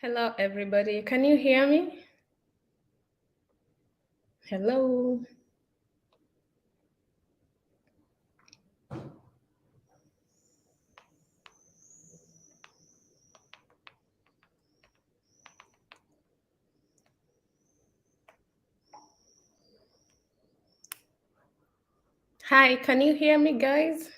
Hello, everybody. Can you hear me? Hello. Hi, can you hear me, guys?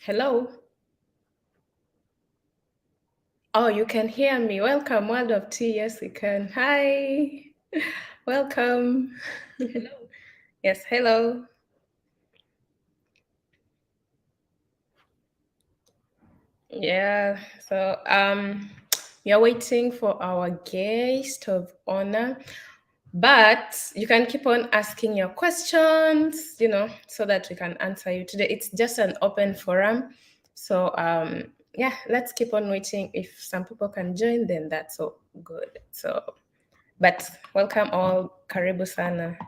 Hello. Oh, you can hear me. Welcome, World of Tea. Yes, we can. Hi. Welcome. Hello. Yes, hello. Yeah. We are waiting for our guest of honor. But you can keep on asking your questions, so that we can answer you today. It's just an open forum. So yeah, let's keep on waiting. If some people can join, then that's so good. So but welcome all. Karibu sana.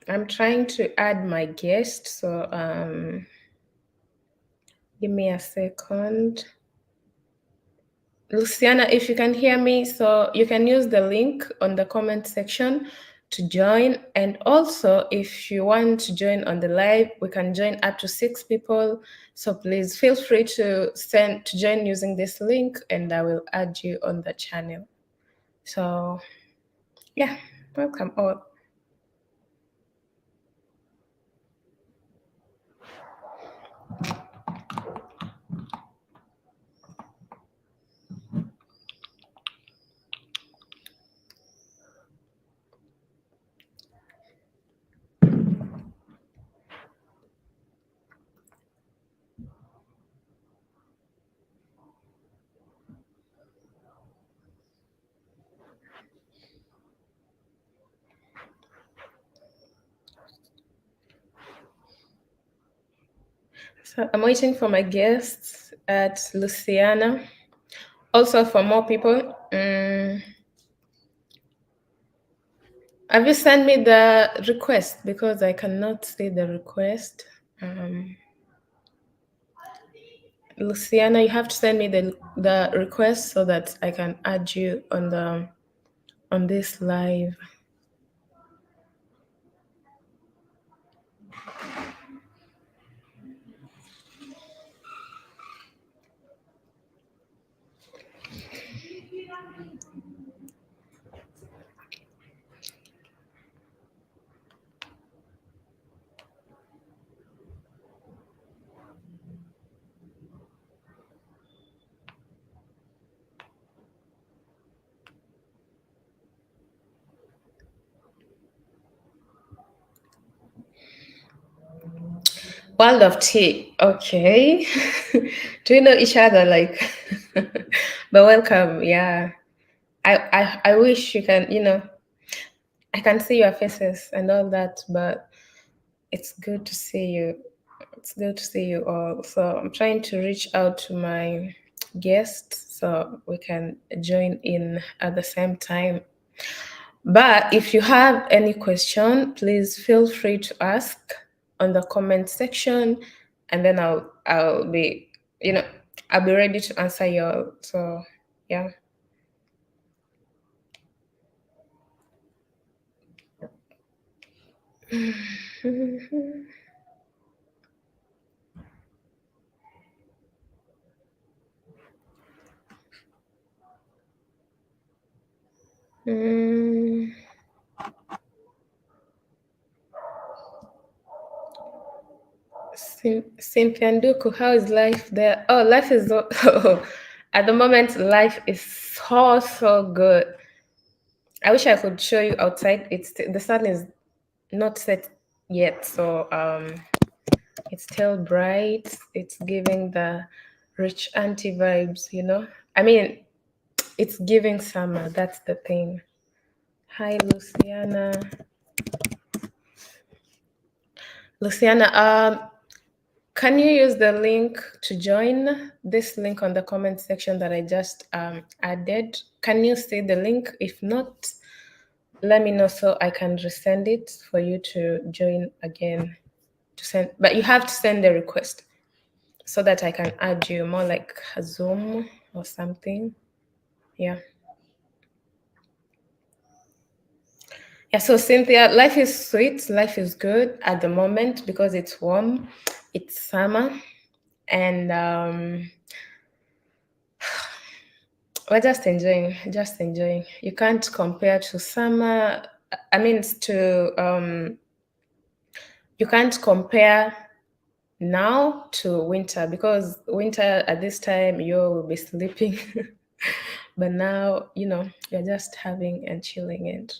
I'm trying to add my guest, so give me a second. Luciana, if you can hear me, so you can use the link on the comment section to join. And also, if you want to join on the live, we can join up to 6 people. So please feel free to join using this link, and I will add you on the channel. So yeah, welcome all. So I'm waiting for my guests at Luciana. Also for more people. Have you sent me the request? Because I cannot see the request. Luciana, you have to send me the request so that I can add you on this live. World of Tea. Okay. Do we know each other? Like, but welcome. Yeah. I wish you can, I can see your faces and all that, but it's good to see you. It's good to see you all. So I'm trying to reach out to my guests so we can join in at the same time. But if you have any question, please feel free to ask on the comment section, and then I'll be I'll be ready to answer you. So yeah. Mm. Simpianduku, how is life there? Oh, life is at the moment. Life is so good. I wish I could show you outside. The sun is not set yet, so it's still bright. It's giving the rich auntie vibes. I mean, it's giving summer. That's the thing. Hi, Luciana. Luciana, Can you use the link to join? This link on the comment section that I just added. Can you see the link? If not, let me know so I can resend it for you to join again. To send, but you have to send the request so that I can add you, more like a Zoom or something. Yeah. Yeah, so Cynthia, life is sweet, life is good at the moment because it's warm, it's summer, and we're just enjoying, just enjoying. You can't compare to summer. I mean, you can't compare now to winter because winter at this time you will be sleeping, but now you're just having and chilling and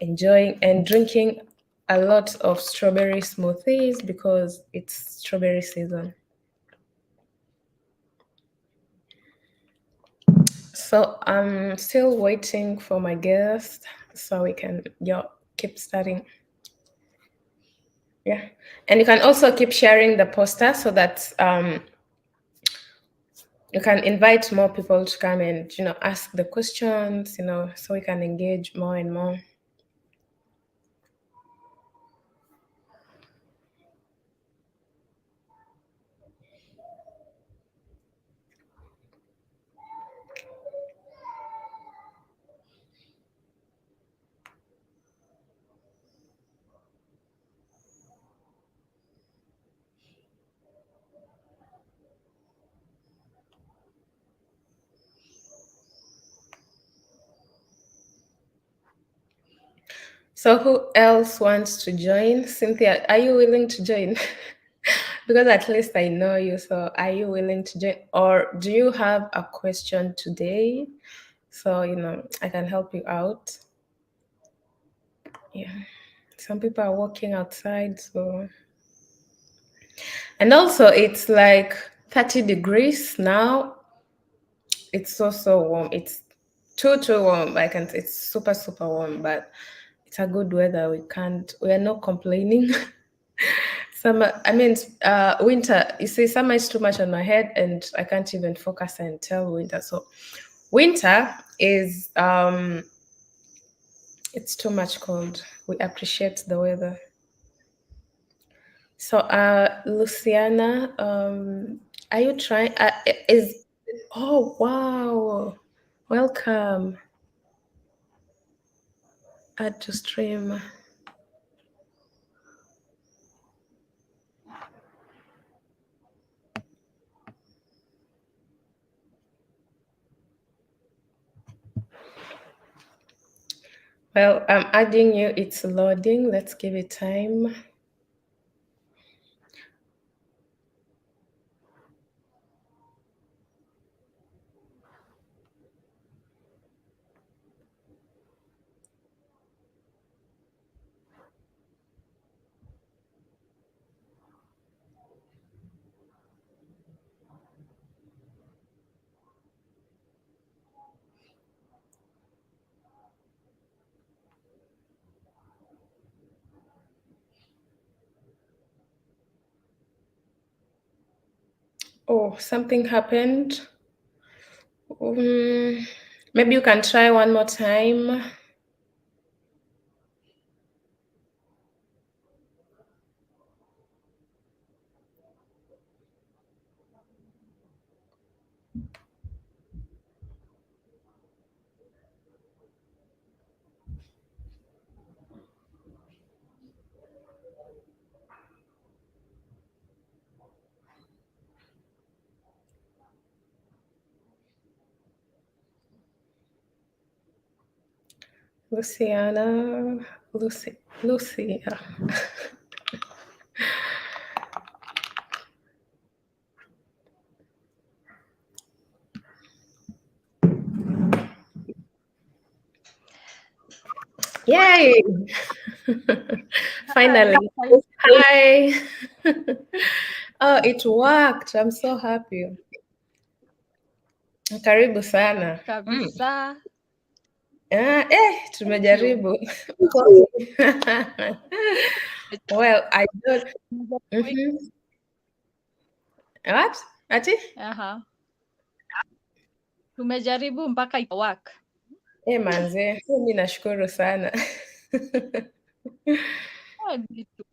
enjoying and drinking a lot of strawberry smoothies because it's strawberry season. So I'm still waiting for my guest so we can keep starting. Yeah. And you can also keep sharing the poster so that you can invite more people to come and ask the questions, so we can engage more and more. So who else wants to join? Cynthia, are you willing to join? Because at least I know you. So are you willing to join? Or do you have a question today? So, I can help you out. Yeah. Some people are walking outside. So, and also it's like 30 degrees now. It's so warm. It's too warm. It's super warm, but it's a good weather. We are not complaining. Summer, I mean, winter, you see, summer is too much on my head and I can't even focus and tell winter. So winter is, it's too much cold. We appreciate the weather. So, Luciana, are you trying, oh, wow. Welcome. Add to stream. Well, I'm adding you. It's loading. Let's give it time. Oh, something happened. Maybe you can try one more time. Luciana, Lucia. Yay! Finally. Hi. Oh, it worked. I'm so happy. Karibu sana. Kabisa. Tumejaribu. Well, I don't. What? Ati? Aha. Tumejaribu mpaka ikawak. Eh, manze, mimi nashukuru sana.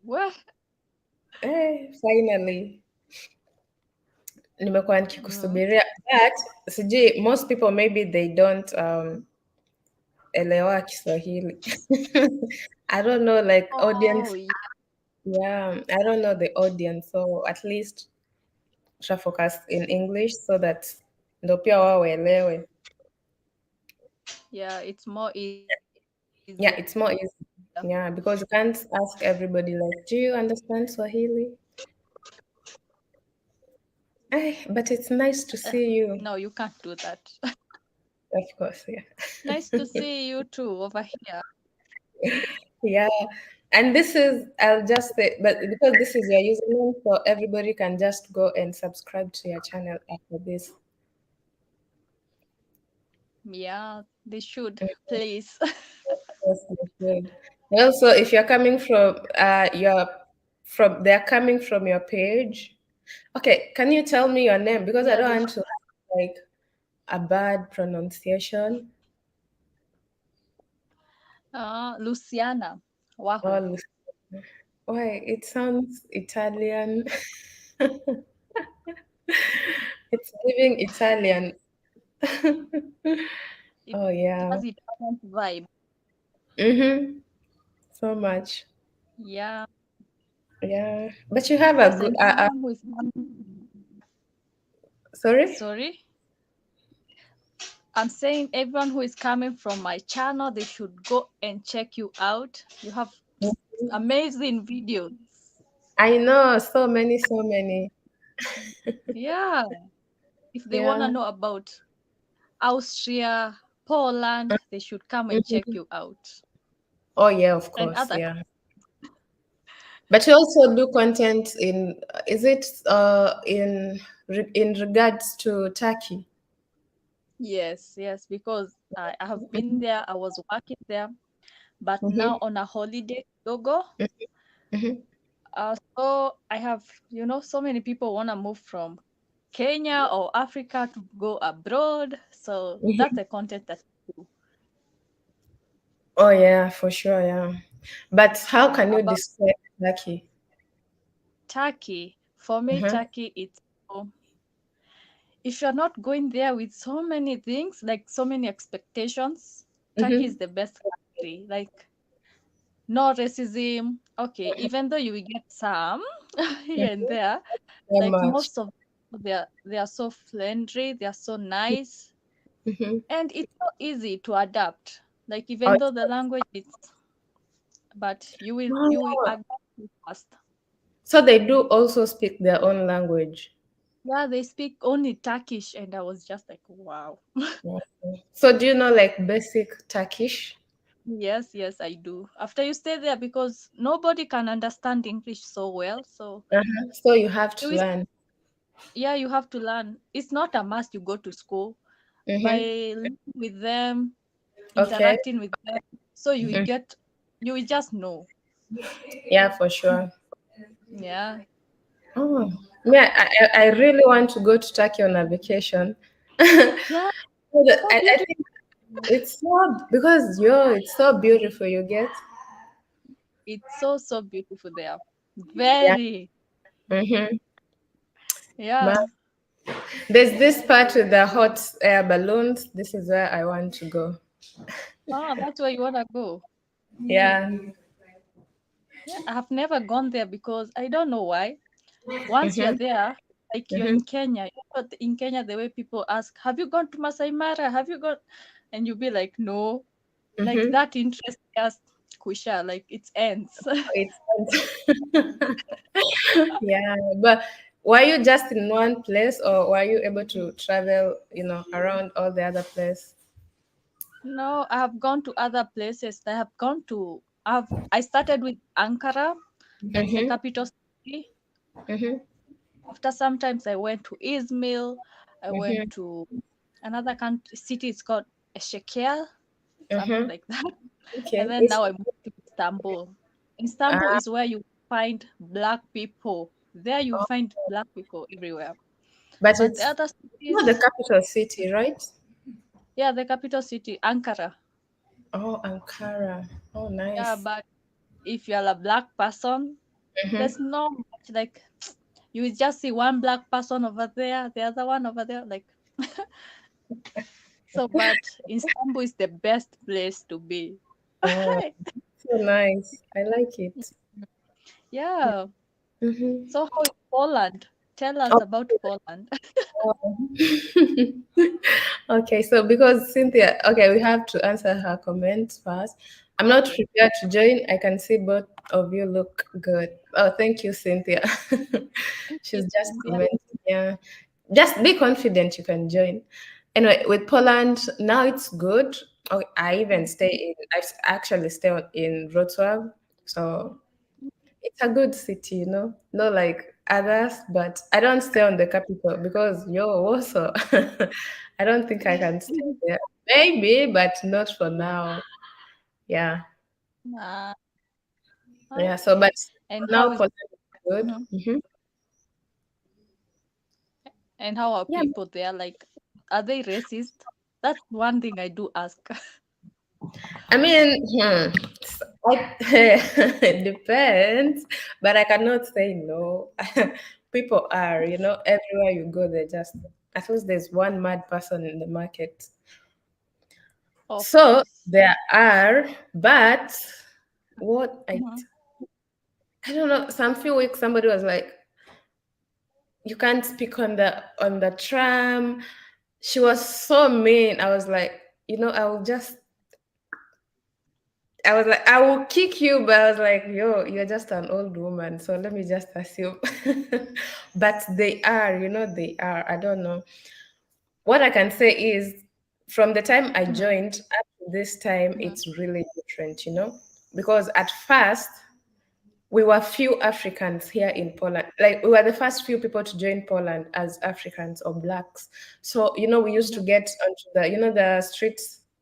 Wah. Finally nimekuwa Mm. nikikusubiria, but sijui, most people maybe they don't elewa Kiswahili. I don't know, like Oh, audience. yeah. Yeah, I don't know the audience, so at least try focus in English so that ndo pia wao waelewe. Yeah, it's more easier. Yeah, it's more easy. Yeah, because you can't ask everybody like, do you understand Swahili? But it's nice to see No, you. you can't do that. Of course, yeah. Nice to see you too over here. Yeah. And this is, I'll just say, but because this is your username, so everybody can just go and subscribe to your channel after this. Yeah, they should, Mm, please. yes, you should. Also, if you're coming from they're coming from your page. Okay, can you tell me your name? Because I Yeah, don't they want to have like a bad pronunciation. Luciana Wahu. Oh, why? It sounds Italian. It's giving Italian. It Oh yeah. has Italian vibe. Mm-hmm. So much. Yeah. Yeah. But you have a Yes, good. and everyone who is coming. Sorry. Sorry. I'm saying everyone who is coming from my channel, they should go and check you out. You have amazing videos. I know so many, so many. Yeah. If they want to Yeah. know about Austria, Poland, they should come and check Mhm. you out. Oh yeah, of And course. other, Yeah. But you also do content in. Is it in regards to Turkey? yes, yes, because I have been there, I was working there, but now Mm-hmm. on a holiday, Togo. Mm-hmm. So I have, so many people want to move from Kenya or Africa to go abroad. So that's Mm-hmm. the content that I do. Oh yeah, for sure. Yeah. But how Yeah, can you about describe Turkey? Turkey. For me, Uh-huh. Turkey, it's if you're not going there with so many things, like so many expectations, Turkey is Mm-hmm. the best country. Like no racism. Okay, even though you will get some here and Mm-hmm. there, So like much. most of they are so friendly, they are so nice, Mm-hmm. and it's so easy to adapt. Like Oh, even though the language is, but you will wow. adapt it fast. So they do also speak their own language. Yeah, they speak only Turkish, and I was just like, wow. Okay. So do you know like basic Turkish? Yes, yes, I do. After you stay there, because nobody can understand English so well, so Uh-huh. So you have you to is learn. yeah, you have to learn. It's not a must you go to school. By Mm-hmm. living with them, Okay. interacting with them, so Mhm. you will just know. Yeah, for sure. Yeah. Oh, yeah, I really want to go to Turkey on a vacation. Yeah, so I beautiful. think it's so because yo, it's so beautiful. You get It's so so beautiful there. yeah. Very. Mm-hmm. Yeah. There's this part with the hot air balloons. This is where I want to go. Oh, that's where you wanna go. Yeah. Yeah, I have never gone there because I don't know why. Once you're Mm-hmm. there, like you're Mm-hmm. in Kenya, in Kenya, the way people ask, "Have you gone to Masai Mara? Have you gone?" And you'll be like, "No." Like Mm-hmm. that interest just kusha, like it ends. It's yeah, but were you just in one place or were you able to travel, around all the other places? No, I have gone to other places. I started with Ankara, that's the Mm-hmm. capital city. Mm-hmm. After sometimes I went to Izmir. I went Mm-hmm. to another country city. It's called Eshekia, something Mm-hmm. like that. And Okay. then now I moved to Istanbul. Istanbul Ah, is where you find black people. There you Oh, find black people everywhere. but But the it's other not the cities, capital city, right? yeah, the capital city, Ankara. Oh, Ankara. Oh, Yeah, nice. but if you're a black person, there's Mm-hmm. no much like you will just see one black person over there, the other one over there, like so. But Istanbul is the best place to be. Oh, so nice. I like it. Yeah. Mm-hmm. So how is Poland? Tell us about Poland. Oh. Okay, so because Cynthia, okay, we have to answer her comments first. I'm not Okay. prepared to join. I can see both of you look good. Oh, thank you, Cynthia. Thank you, She's just Cynthia. commenting. Yeah, just be confident you can join. Anyway, with Poland, now it's good. Oh, I even stay in. Actually stay in Wrocław, so it's a good city, not like others, but I don't stay on the capital because also I don't think I can stay there. Maybe, but not for now. Yeah. Uh, Yeah. So, but okay. And now how is Poland is good. mhm. And how are Yeah. people there? Like, are they racist? That's one thing I do ask. I mean, it depends, but I cannot say no. People are, everywhere you go, they just, at least there's one mad person in the market. Of So course. there are, but what Mhm. I don't know. Some few weeks somebody was like, "You can't speak on the tram." She was so mean. I was like, I was like, I will kick you, but I was like, yo, you're just an old woman, so let me just assume. But they are, they are. I don't know. What I can say is, from the time I Mhm. joined up to this time, Mhm. it's really different. Because at first we were few Africans here in Poland. Like we were the first few people to join Poland as Africans or blacks. So, we used to Mhm. get onto the street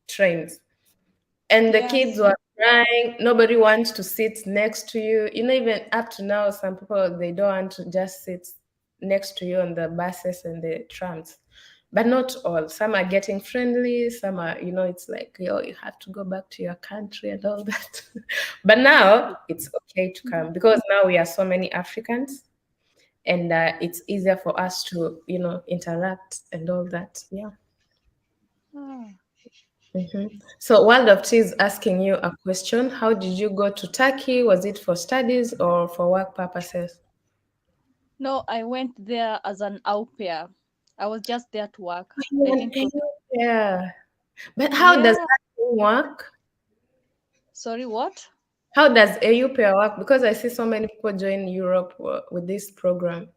trains, and the kids Yes. were crying. Nobody wants to sit next to you. Even up to now, some people they don't want to just sit next to you on the buses and the trams. But not all. Some are getting friendly. Some are, it's like, yo, you have to go back to your country and all that. But now it's okay to Mhm. come because now we are so many Africans, and it's easier for us to, interact and all that. Yeah. Ah. So, World of Tea is asking you a question. How did you go to Turkey? Was it for studies or for work purposes? No, I went there as an au pair. I was just there to work. I Yeah, didn't go. yeah. But how does Yeah. that thing work? Sorry, what? How does AU pair work? Because I see so many people join Europe with this program.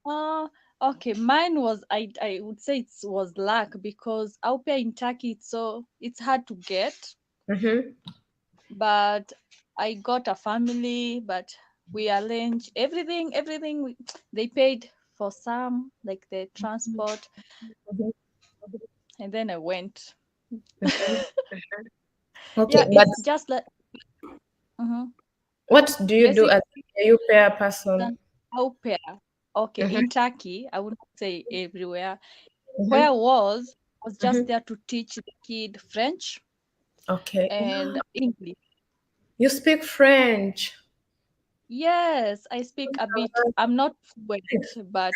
Uh, okay. Mine was I would say it was luck because au pair in Turkey it's hard to get. Mm-hmm. But I got a family, but we arranged everything. They paid for some, like the transport, and then I went. Okay, Yeah, but it's just like mhm. what do you do as Basically an AU pair person? an au pair. Okay, Mm-hmm. in Turkey, I wouldn't say everywhere. Where I Mm-hmm. was just Mm-hmm. there to teach the kid French Okay. and Wow. English. You speak French. Yes, I speak a bit. I'm not fluent, but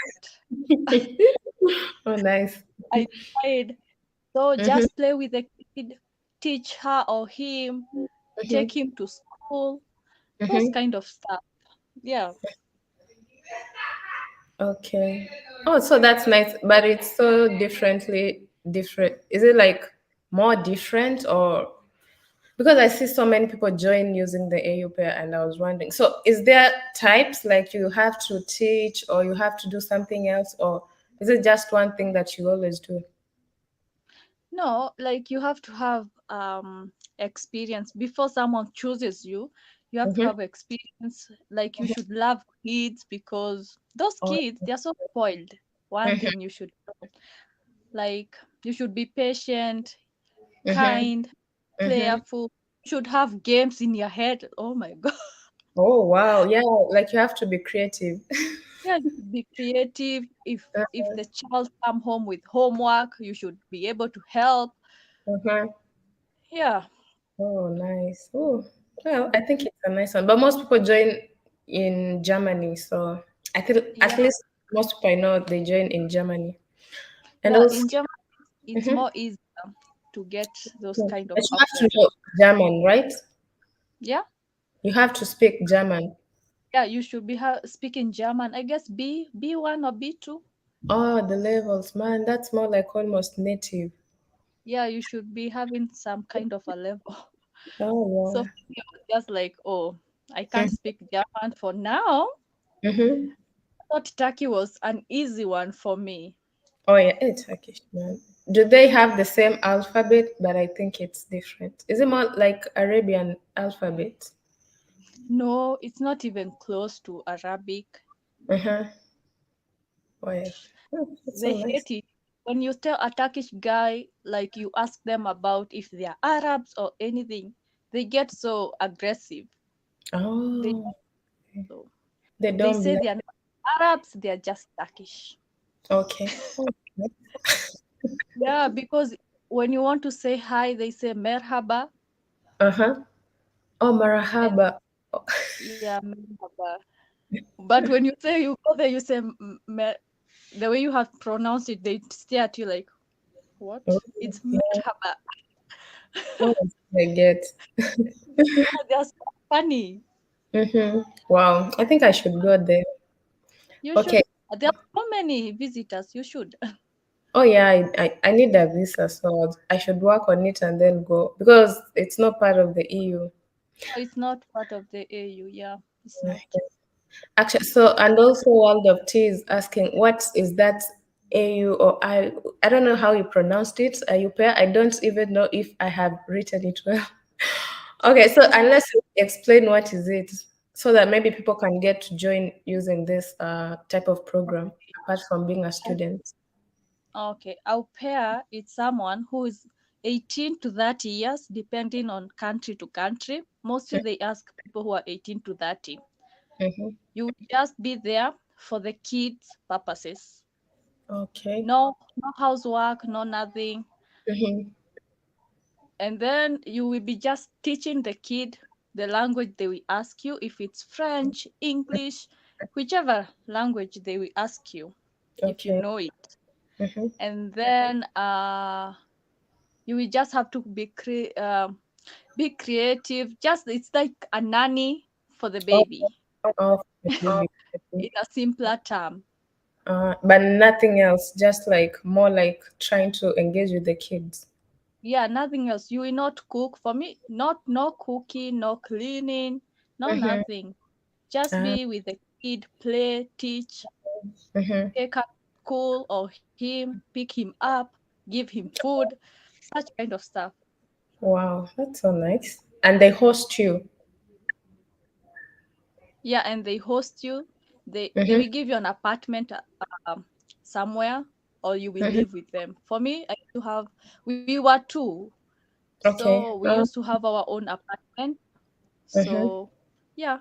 Oh, nice. I tried. So Mm-hmm. just play with the kid, teach her or him, take Mm-hmm. him to school, those Mm-hmm. kind of stuff. Yeah. Okay. Oh, so that's nice, but it's so differently different. Is it like more different, or because I see so many people join using the AU pair, and I was wondering. So is there types like you have to teach or you have to do something else, or is it just one thing that you always do? No, like you have to have experience before someone chooses you. You have to Mm-hmm. have experience. Like you should love kids because those Oh, kids they're so spoiled. One mm-hmm. thing you should know. Like you should be patient, Mm-hmm. kind, Mm-hmm. playful. You should have games in your head. Oh my god. Oh wow, yeah, like you have to be creative. Yeah, you should be creative. If the child come home with homework, you should be able to help. Uh-huh. Yeah. Oh, nice. Oh, well, I think it's a nice one. But most people join in Germany, so I think at Yeah. least most people I know they join in Germany. And Yeah, also, in Germany it's mhm. more easy to get those But kind of you have to opportunities. know German, right? Yeah. You have to speak German. Yeah, you should be speaking German. I guess B1 or B2. Oh, the levels, man, that's more like almost native. Yeah, you should be having some kind of a level. So Oh, for me, I was just like, oh, I yeah. can't speak German for now. Mm-hmm. I thought Turkey was an easy one for me. Oh, yeah, it's Turkish, man. Do they have the same alphabet? But I think it's different. Is it more like Arabian alphabet? No, it's not even close to Arabic. Uh-huh. Oh, yeah. Oh, that's so They nice. hate it. When you tell a Turkish guy, like you ask them about if they are Arabs or anything, they get so aggressive. They Oh, so they they don't say like. they are not Arabs, they are just Turkish. Okay. Okay. Yeah, because when you want to say hi, they say merhaba, Uh-huh. Oh, and marahaba. Oh, yeah, merhaba. But when you say you go there, you say the way you have pronounced it, they stare at you like, what? oh, It's yeah. merhaba. Oh, I get. Yeah, they're so funny. Mm-hmm. Wow. I think I should go there. You Okay. should. There are so many visitors. You should. Oh yeah, I need a visa, so I should work on it and then go because it's not part of the EU. No, it's not part of the AU. Yeah, it's not. Actually, so and also World of Tea is asking what is that AU or I don't know how you pronounced it. AUPA. I don't even know if I have written it well. Okay, so unless you explain what is it, so that maybe people can get to join using this type of program apart from being a Au- student. Okay, au pair is someone who is 18 to 30 years, depending on country to country. Mostly they ask people who are 18 to 30. Mm-hmm. You will just be there for the kids' purposes. Okay. No housework, no nothing. Mm-hmm. And then you will be just teaching the kid the language they will ask you, if it's French, English, whichever language they will ask you, if you Okay. know it. Mm-hmm. And then you will just have to be creative. Just it's like a nanny for the Oh, baby oh, the baby. in a simpler term. But nothing else, just like more like trying to engage with the kids. Yeah, nothing else. You will not cook. For me, not no cooking, no cleaning, no Mm-hmm. nothing. Just Uh, be with the kid, play, teach, mm-hmm. take up school or him, pick him up, give him food, such kind of stuff. Wow, that's so nice. And they host you. Yeah, and they host you. They Mm-hmm. will give you an apartment somewhere, or you will Mm-hmm. live with them. For me, I used to have we were two, so Okay. we used to have our own apartment. Mm-hmm. So yeah,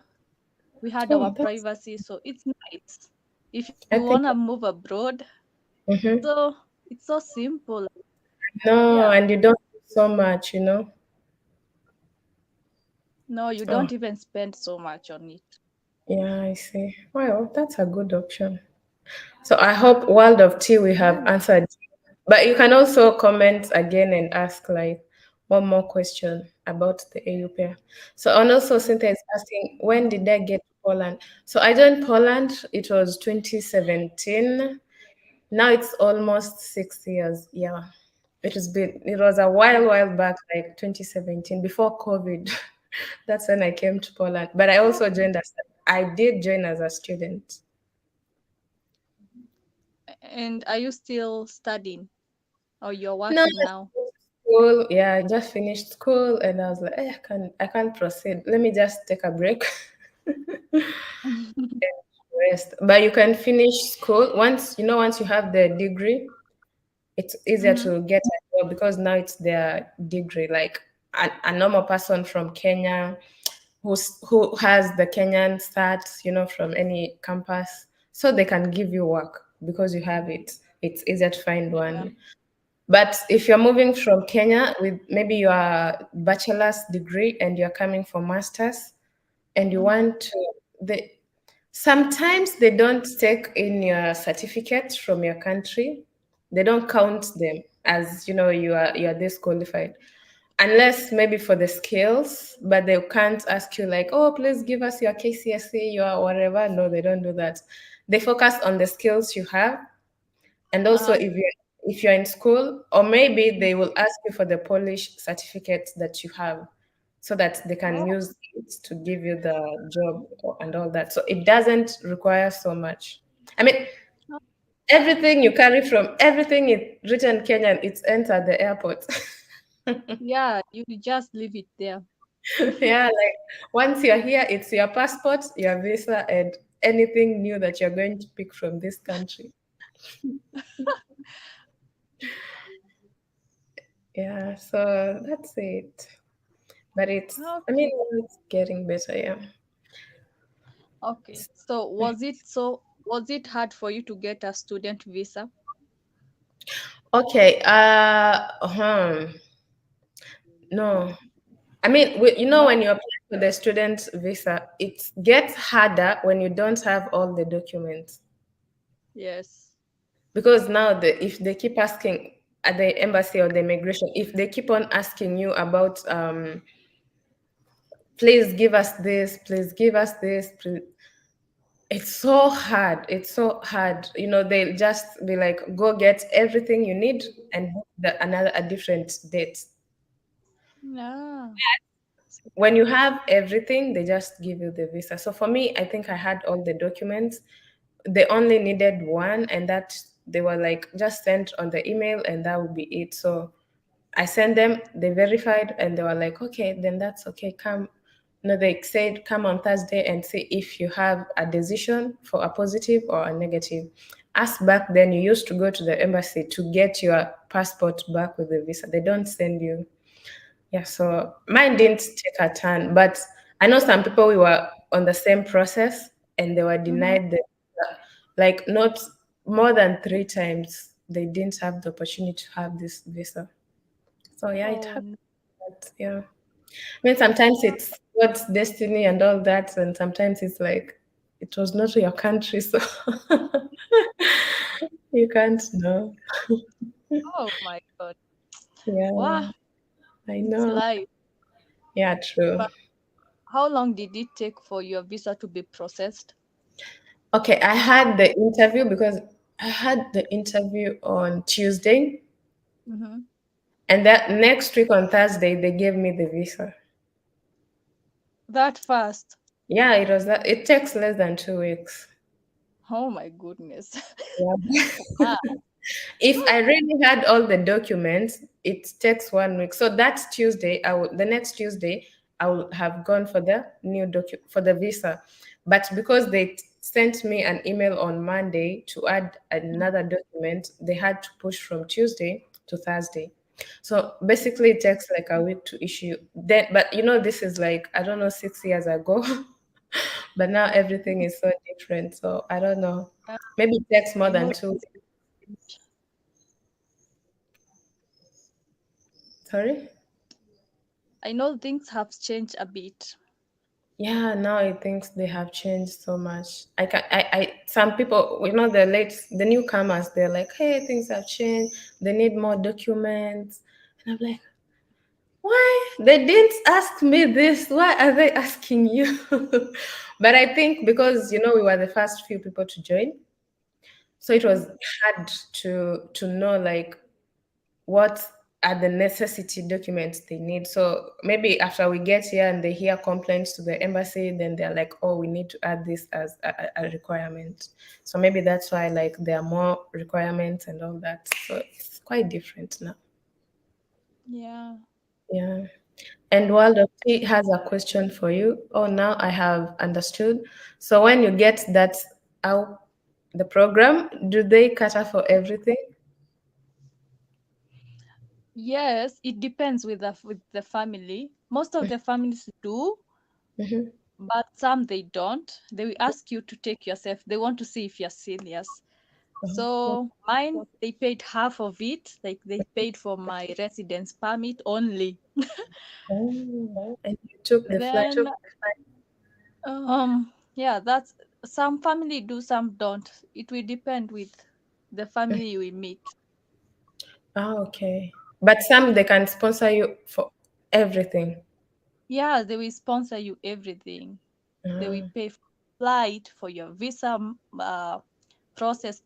we had our Oh, that's. privacy, so it's nice. If you I wanna think. move abroad, Mm-hmm. it's so simple. No, Yeah, and you don't do so much, you know. no, you Oh, don't even spend so much on it. yeah, I see. Well, that's a good option. So I hope World of Tea we have Yeah. answered. But you can also comment again and ask like one more question about the AU pair. So and also Cynthia is asking when did I get to Poland? So I joined Poland, it was 2017. Now it's almost 6 years. Yeah. It was a while back, like 2017, before COVID. That's when I came to Poland. But I also joined as I did join as a student. And are you still studying or you're No, working now? school. Yeah, I just finished school and I was like, I can't proceed. Let me just take a break and rest. But you can finish school once you have the degree, it's easier Mm-hmm. to get a job because now it's their degree. Like a normal person from Kenya, who has the Kenyan stats, from any campus, so they can give you work because you have it. It's easier to find Yeah. one. But if you're moving from Kenya with maybe your bachelor's degree and you're coming for master's and you Mm-hmm. want to, they sometimes they don't take in your certificates from your country. They don't count them as you are disqualified unless maybe for the skills, but they can't ask you like, oh, please give us your KCSE, your whatever. No, they don't do that. They focus on the skills you have, and also Uh-huh. if you're in school, or maybe they will ask you for the Polish certificate that you have, so that they can Oh, use it to give you the job and all that. So it doesn't require so much. I mean, oh, everything you carry from everything it written Kenyan, it's entered the airport. yeah, you just leave it there. Yeah, like once you're here, it's your passport, your visa, and anything new that you're going to pick from this country. Yeah, so that's it. But I mean, Okay. it's getting better, yeah. Okay. So was it hard for you to get a student visa? Okay, no. I mean, No? when you apply for the student visa, it gets harder when you don't have all the documents. Yes. Because now if they keep asking at the embassy or the immigration, if they keep on asking you about please give us this, please give us this, please, it's so hard. It's so hard. They'll just be like, go get everything you need and book a different date. Yeah. When you have everything, they just give you the visa. So for me, I think I had all the documents. They only needed one, and that they were like, just send on the email, and that would be it. So I sent them, they verified, and they were like, okay, then that's okay. Come. No, they said, come on Thursday and see if you have a decision for a positive or a negative. As back then, you used to go to the embassy to get your passport back with the visa. They don't send you. Yeah, so mine didn't take a turn, but I know some people we were on the same process and they were Mm-hmm. denied the like not more than 3 times they didn't have the opportunity to have this visa. So yeah, it Oh, happened. But yeah. I mean sometimes it's God's destiny and all that, and sometimes it's like it was not your country, so you can't know. oh my God. Wow, Yeah, I it's know. life. Yeah, true. But how long did it take for your visa to be processed? Okay, I had the interview because I had the interview on Tuesday, Mm-hmm. and that next week on Thursday they gave me the visa. That fast. Yeah, it was that. It takes less than 2 weeks. Oh my goodness. Yeah. Ah, If I really had all the documents, it takes 1 week. So that's Tuesday. The next Tuesday I would have gone for the for the visa. But because they sent me an email on Monday to add another document, they had to push from Tuesday to Thursday. So basically it takes like a week to issue. Then but this is like I don't know 6 years ago. But now everything is so different. So I don't know. ah, Maybe it takes more I than know 2. Sorry? I know things have changed a bit. Yeah, now I think they have changed so much. Some people, the newcomers, they're like, hey, things have changed. They need more documents. And I'm like, why? They didn't ask me this. Why are they asking you? But I think because, we were the first few people to join. So it Mm-hmm. was hard to know like what are the necessity documents they need. So maybe after we get here and they hear complaints to the embassy, then they're like, oh, we need to add this as a requirement. So maybe that's why like there are more requirements and all that. So it's quite different now. Yeah. Yeah. And World of Tea has a question for you. Oh, now I have understood. So when you get that out the program, do they cater for everything? Yes, it depends with the family. Most of the families do, Mm-hmm. but some they don't. They will ask you to take yourself. They want to see if you're serious. So mine, they paid half of it. Like they paid for my residence permit only. Oh, and you took the flight. Then yeah, that's some family do, some don't. It will depend with the family you will meet. Ah, okay. But some they can sponsor you for everything. Yeah, they will sponsor you everything. They will Ah, pay for flight, for your visa process,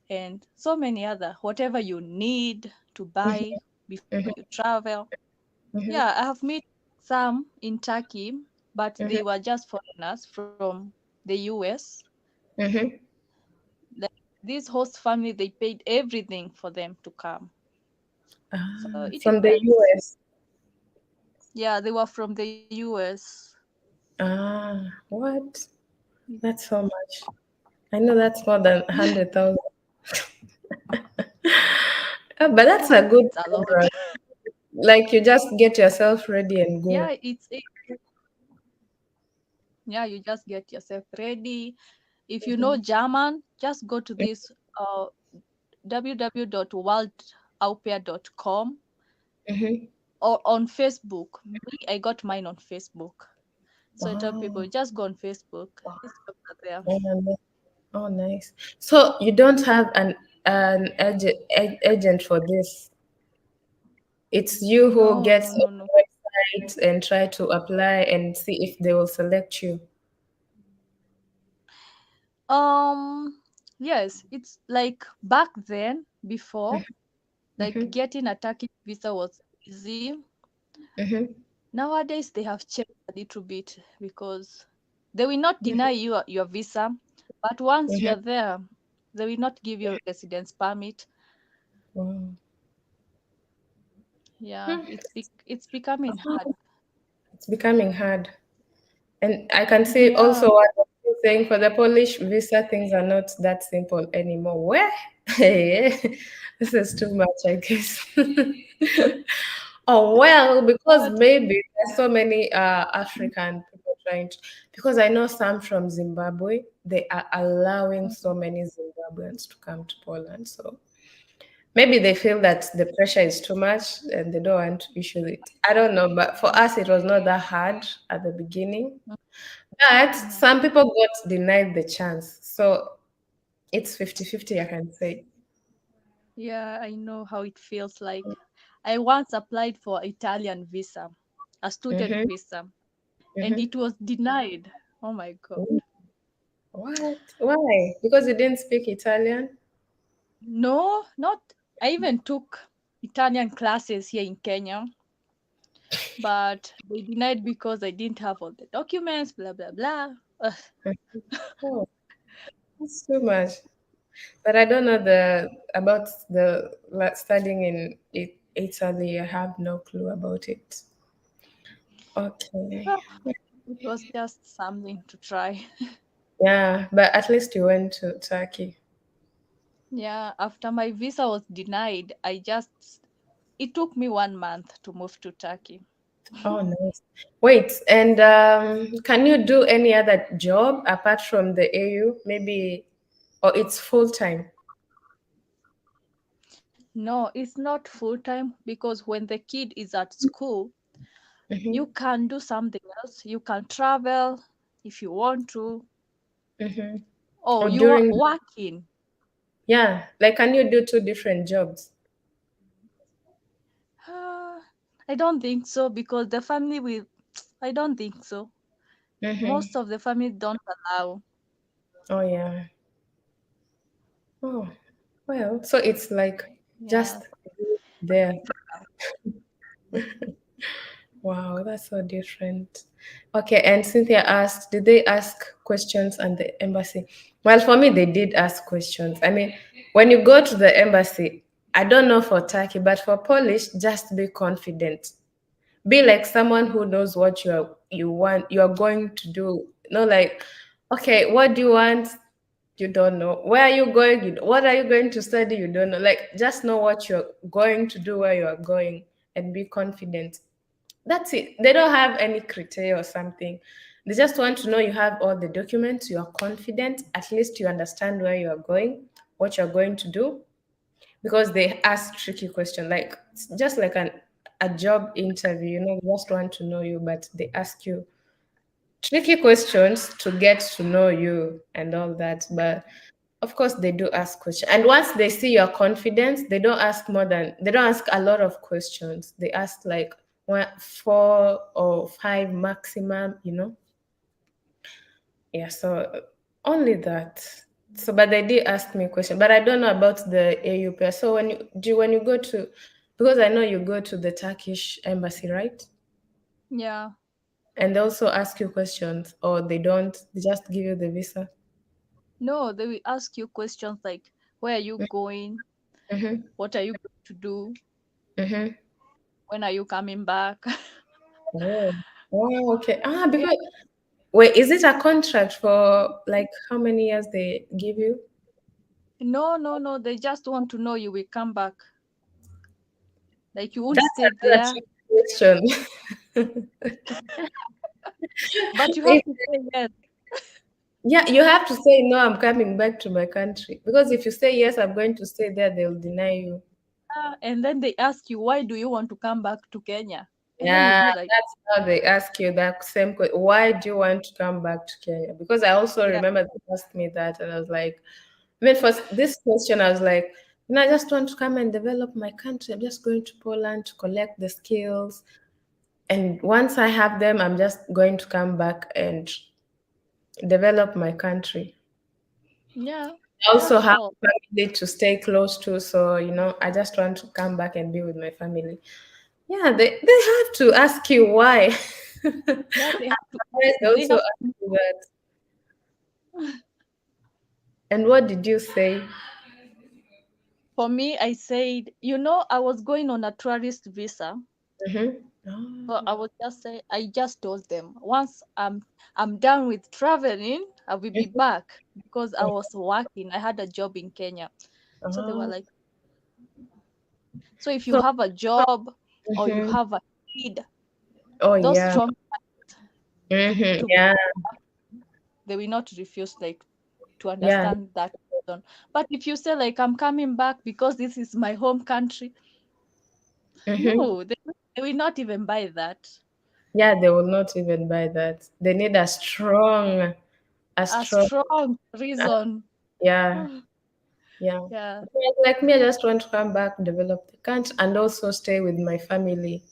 and so many other whatever you need to buy before you travel. mm-hmm, Yeah, I have met some in Turkey, but mm-hmm, they were just foreigners from the US. mm-hmm. Like this host family, they paid everything for them to come. So Ah, it from the depends. US. Yeah, they were from the US. Ah, what? That's so much. I know that's more than 100,000. Ah, but that's a good It's a lot. program. Like you just get yourself ready and Yeah, go. yeah, you just get yourself ready. If you know German, just go to this www.worldaupair.com Mm-hmm. or on Facebook. Me, I got mine on Facebook. So I tell people, Wow. just go on Facebook. These jobs are there. Oh, oh, nice. So you don't have an agent for this. It's you who No, gets no, on no, no. the website and try to apply and see if they will select you. Yes, it's like back then, before, like Mm-hmm. getting a Turkish visa was easy. Mm-hmm. Nowadays, they have changed a little bit because they will not deny you your visa, but once you Mm-hmm. are there, they will not give you residence permit. Wow. Yeah, Hmm. it's becoming hard. It's becoming hard. And I can see Yeah. also what you're saying for the Polish visa, things are not that simple anymore. Where? This is too much, I guess. Oh, well, because But maybe there's so many African people trying to, because I know some from Zimbabwe, they are allowing so many Zimbabweans to come to Poland. So maybe they feel that the pressure is too much and they don't want to issue it. I don't know, but for us, it was not that hard at the beginning. But mhm. some people got denied the chance. So it's 50-50, I can say. Yeah, I know how it feels like. I once applied for Italian visa, a student Mm-hmm. visa, and Mm-hmm. it was denied. Oh my God. What? Why? Because you didn't speak Italian? No, not. I even took Italian classes here in Kenya, but they denied because I didn't have all the documents, blah, blah, blah. Oh, that's too much. But I don't know the about the studying in Italy. I have no clue about it. Okay. Well, it was just something to try. Yeah, but at least you went to Turkey. Yeah, after my visa was denied, it took me 1 month to move to Turkey. Oh, nice. Wait, and can you do any other job apart from the AU? Maybe, or it's full time? No, it's not full time because when the kid is at school, you Mm-hmm. can do something else. You can travel if you want to, Mm-hmm. or Or you are during, working. yeah, like can you do two different jobs? Uh, I don't think so because the family will. I don't think so. Mm-hmm. Most of the family don't allow. Oh, yeah. Oh, well, so it's like Yeah. just there. Wow, that's so different. Okay, and Cynthia asked, did they ask questions at the embassy? Well, for me, they did ask questions. I mean, when you go to the embassy, I don't know for Turkey, but for Polish, just be confident. Be like someone who knows what you are going to do. No, like, okay, what do you want? You don't know. Where are you going? What are you going to study? You don't know. Like, just know what you're going to do, where you are going, and be confident. That's it. They don't have any criteria or something. They just want to know you have all the documents, you are confident, at least you understand where you are going, what you're going to do, because they ask tricky questions, like it's just like a job interview. They just want to know you, but they ask you tricky questions to get to know you and all that. But of course, they do ask questions. And once they see your confidence, they don't ask a lot of questions. They ask like one, four or five maximum. Yeah, so only that. So, but they did ask me a question, but I don't know about the AUP. So when you go to, because I know you go to the Turkish embassy, right? Yeah. And they also ask you questions, or they don't, they just give you the visa. No, they will ask you questions like, where are you going? Mm-hmm. What are you going to do? Mm-hmm. When are you coming back? Oh, oh, okay. Yeah. Because wait, is it a contract for like how many years they give you? No, no, no. They just want to know you will come back. Like you won't That's stay another there, tricky question. but you have If to say yes. Yeah, you have to say no, I'm coming back to my country. Because if you say yes, I'm going to stay there, they'll deny you. And then they ask you, why do you want to come back to Kenya? And then you'll Yeah, be like, that's how they ask you that same question. Why do you want to come back to Kenya? Because I also yeah, remember they asked me that, and I was like, I mean, for this question, I was like, I just want to come and develop my country. I'm just going to Poland to collect the skills. And once I have them, I'm just going to come back and develop my country. yeah, I also that's have all. family to stay close to, so I just want to come back and be with my family. Yeah, they have to ask you why. Yeah, they have to Yes, ask they you. They also have ask to you that. And what did you say? For me, I said, I was going on a tourist visa. Mm-hmm. So I would just say, I just told them once I'm done with traveling, I will be back because I was working. I had a job in Kenya. So they were Oh, like, so if you so, have a job or you mhm. have a kid, Oh those yeah. strong Mm-hmm. to be, Yeah. they will not refuse like to Yeah. understand that reason. But if you say like I'm coming back because this is my home country, Mm-hmm. no, they will not even buy that. Yeah, they will not even buy that. They need a A strong, strong uh, reason. yeah, yeah. Yeah, Like me, I just want to come back, develop the country, and also stay with my family,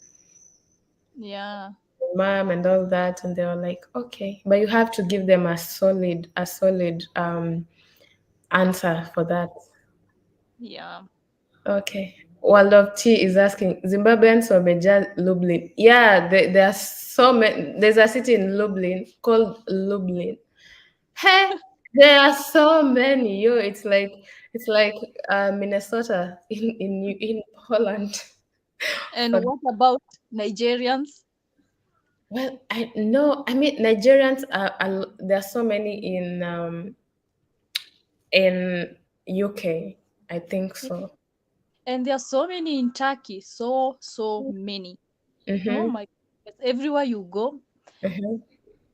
yeah, mom, and all that. And they were like, okay, but you have to give them a solid answer for that. yeah. Okay. World of Tea is asking Zimbabweans or Beja Lublin. Yeah, there are so many. There's a city in Lublin called Lublin. Hey, there are so many. It's like Minnesota in Holland. And For what about Nigerians? Well, I know. I mean, Nigerians there are so many in UK. I think Yeah. so. And there are so many in Turkey, so many. Oh Mm-hmm. my goodness. Everywhere you go, Mm-hmm.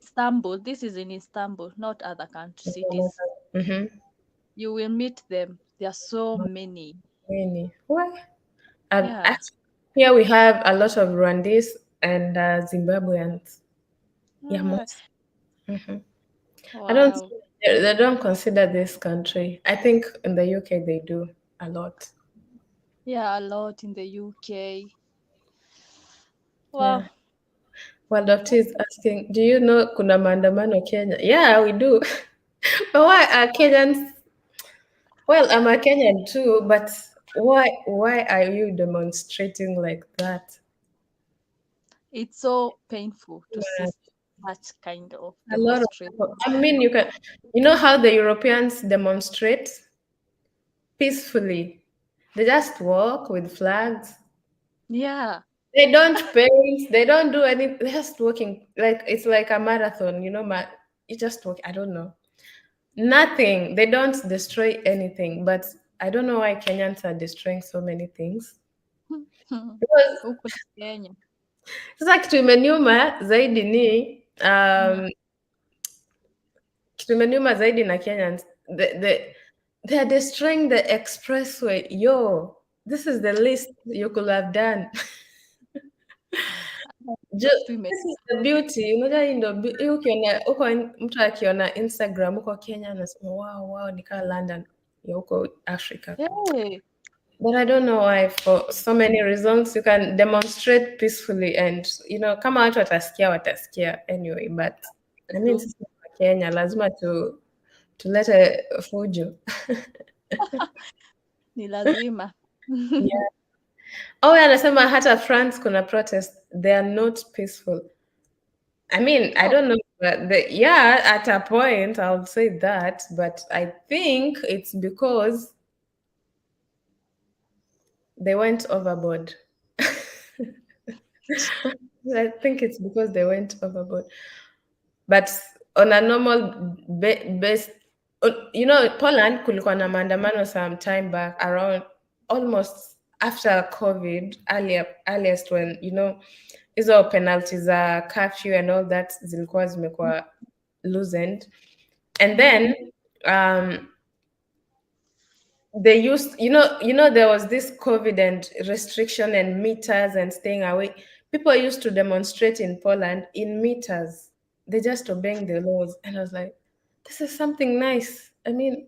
Istanbul, this is in Istanbul, not other country cities. Mm-hmm. You will meet them. There are so many. Really? What? Yeah. Actually, here we have a lot of Rwandese and Zimbabweans. Yeah, Ah, most. Mhm. I don't. wow. They don't consider this country. I think in the UK they do a lot. Yeah, a lot in the UK. Yeah. Wow. World of Tea is asking, do you know kuna maandamano Kenya? Yeah, we do. But why are Kenyans? Well, I'm a Kenyan too, but why are you demonstrating like that? It's so painful to see Yeah, such kind of a lot of demonstration. people. I mean, you know how the Europeans demonstrate peacefully. They just walk with flags. Yeah. They don't paint. They don't do any. They're just walking like it's like a marathon. You just walk. I don't know. Nothing. They don't destroy anything. But I don't know why Kenyans are destroying so many things. Because Huku ni Kenya. sasa kitu imeniuma zaidi ni Mm. kitu imeniuma zaidi na Kenyans, they are destroying the expressway. Yo, this is the least you could have done. Just women. This is the beauty. Unajua hii ndo hii ukiona huko mtu akiona Instagram huko Kenya anasema wow, wow, nikaa London ya huko Africa. Hey, But I don't know why, for so many reasons. You can demonstrate peacefully, and kama watu watasikia watasikia anyway. But I mean, true. sisi wa Kenya lazima tulete fujo. Ni lazima. Yeah. Oh, anasema hata France kuna protest. They are not peaceful. I mean, I Oh, don't know, but yeah, at a point I would say that, but I think it's because they went overboard. I think it's because they went overboard. But on a normal base, Poland kulikuwa na maandamano some time back, around almost after COVID, earliest when hizo penalties za curfew and all that zilikuwa zimekuwa loosened, and then um they used, there was this COVID and restriction and meters and staying away. People used to demonstrate in Poland in meters. They just obeying the laws, and I was like, this is something nice. I mean,